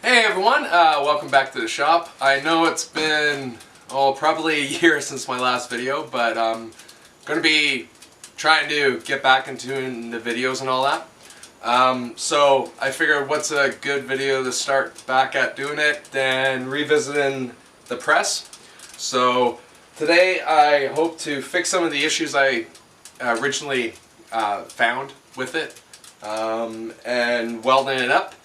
Hey everyone, welcome back to the shop. I know it's been, probably a year since my last video, but I'm going to be trying to get back into the videos and all that. So I figured what's a good video to start back at doing it than revisiting the press. So today I hope to fix some of the issues I originally found with it and welding it up.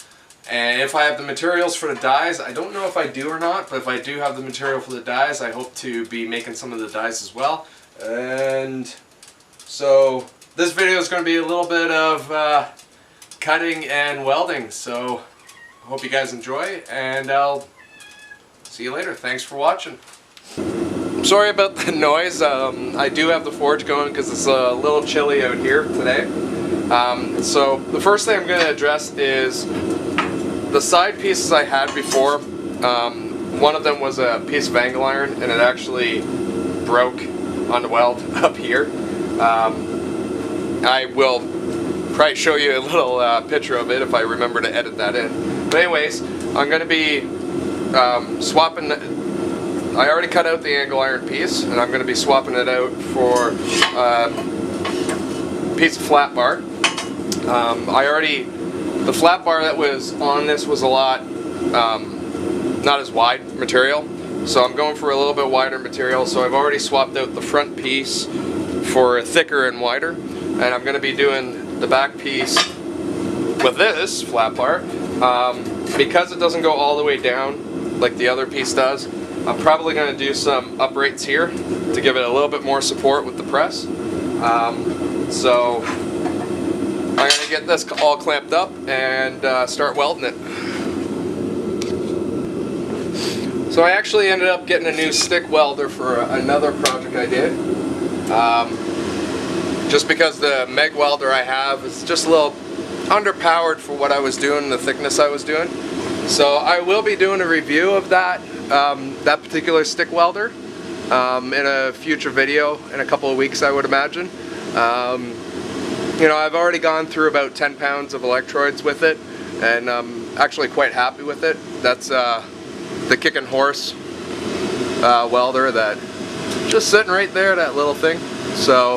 And if I have the materials for the dies, I don't know if I do or not, but if I do have the material for the dies, I hope to be making some of the dies as well. And so this video is going to be a little bit of cutting and welding, so I hope you guys enjoy, and I'll see you later. Thanks for watching. I'm sorry about the noise. I do have the forge going because it's a little chilly out here today. So the first thing I'm going to address is the side pieces I had before. One of them was a piece of angle iron and it actually broke on the weld up here. I will probably show you a little picture of it if I remember to edit that in. But anyways, I'm going to be swapping. I already cut out the angle iron piece and I'm going to be swapping it out for a piece of flat bar. The flat bar that was on this was a lot not as wide material, so I'm going for a little bit wider material. So I've already swapped out the front piece for thicker and wider, and I'm going to be doing the back piece with this flat bar. Because it doesn't go all the way down like the other piece does, I'm probably going to do some uprates here to give it a little bit more support with the press. So I'm going to get this all clamped up and start welding it. So I actually ended up getting a new stick welder for another project I did. Just because the MIG welder I have is just a little underpowered for what I was doing, the thickness I was doing. So I will be doing a review of that, that particular stick welder in a future video in a couple of weeks, I would imagine. You know, I've already gone through about 10 pounds of electrodes with it, and I'm actually quite happy with it. That's the Kicking Horse welder that just sitting right there, that little thing. So,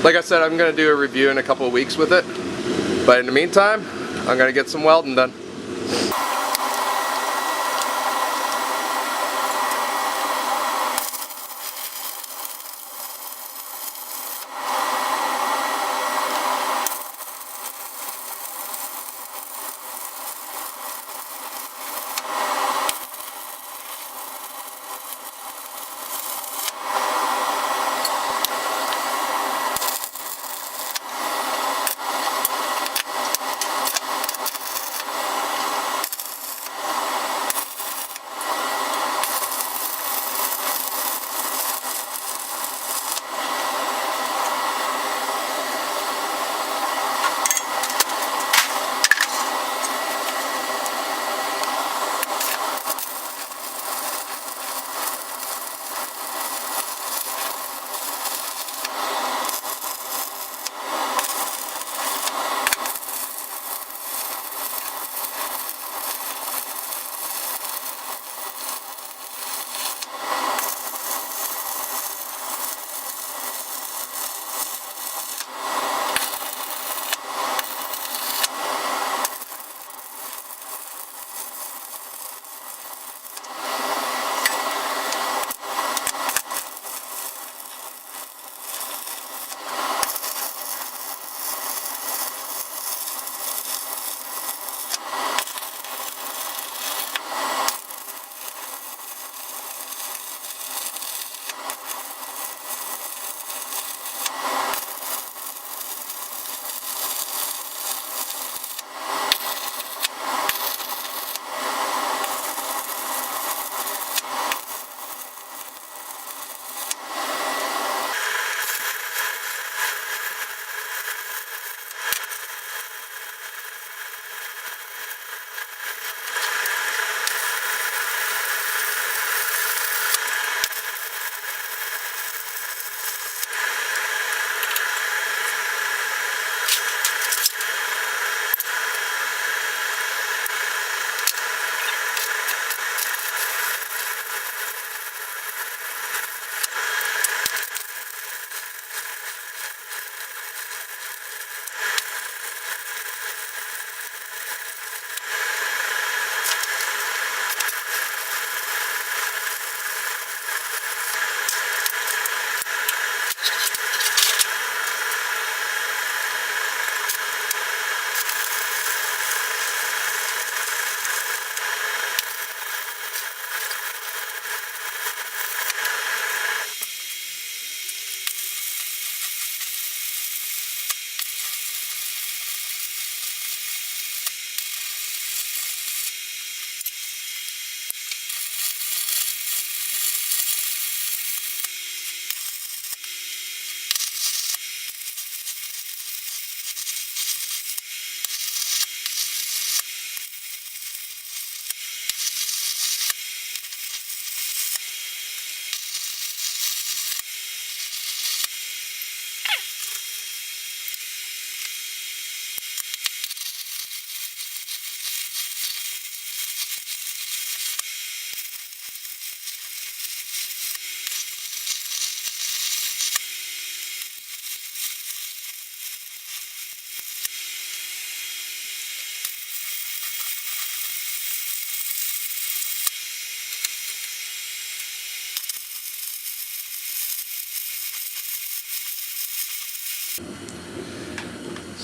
like I said, I'm going to do a review in a couple of weeks with it. But in the meantime, I'm going to get some welding done.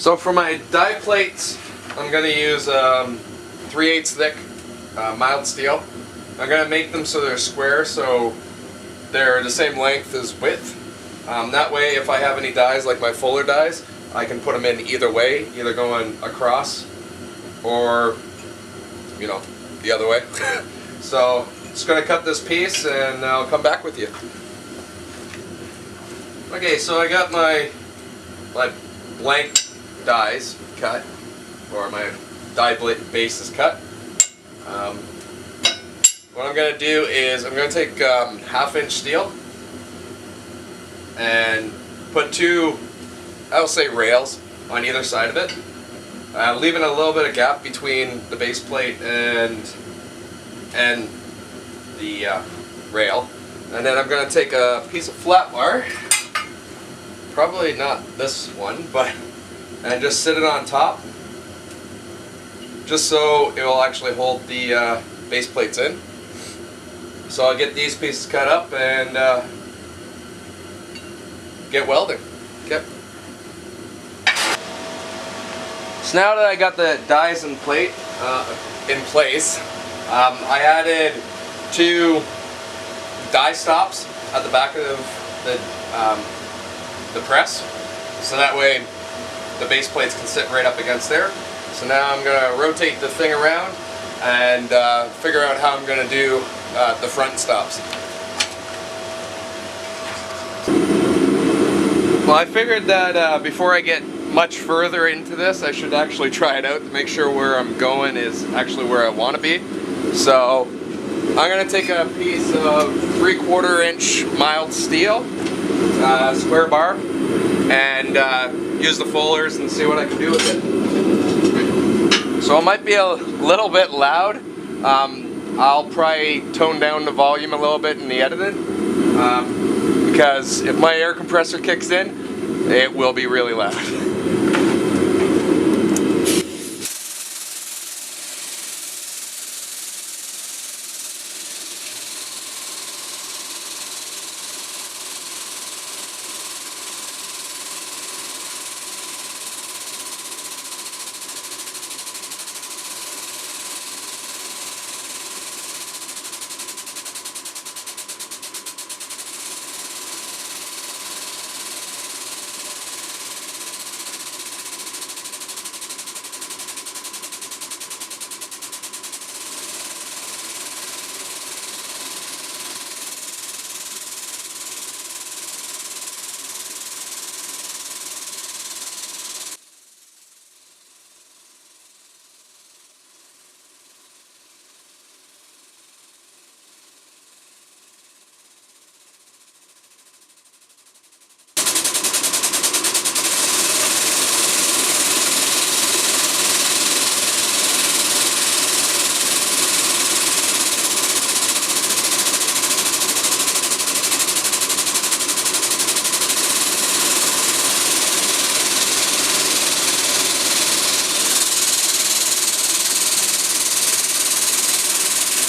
So for my die plates, I'm going to use 3/8 thick mild steel. I'm going to make them so they're square, so they're the same length as width. That way, if I have any dies like my fuller dies, I can put them in either way, either going across or, you know, the other way. So, just going to cut this piece and I'll come back with you. Okay, so I got my blank dies cut, or my die base is cut. What I'm going to do is I'm going to take 1/2 inch steel and put 2, I'll say, rails on either side of it, leaving a little bit of gap between the base plate and the rail. And then I'm going to take a piece of flat bar, probably not this one, and just sit it on top, just so it will actually hold the base plates in. So I'll get these pieces cut up and get welding. Okay. So now that I got the dies in place, I added 2 die stops at the back of the press, so that way the base plates can sit right up against there. So now I'm going to rotate the thing around and figure out how I'm going to do the front stops. Well, I figured that before I get much further into this, I should actually try it out to make sure where I'm going is actually where I want to be. So I'm going to take a piece of 3/4 inch mild steel, square bar, and use the fullers and see what I can do with it. So it might be a little bit loud. I'll probably tone down the volume a little bit in the editing, because if my air compressor kicks in, it will be really loud.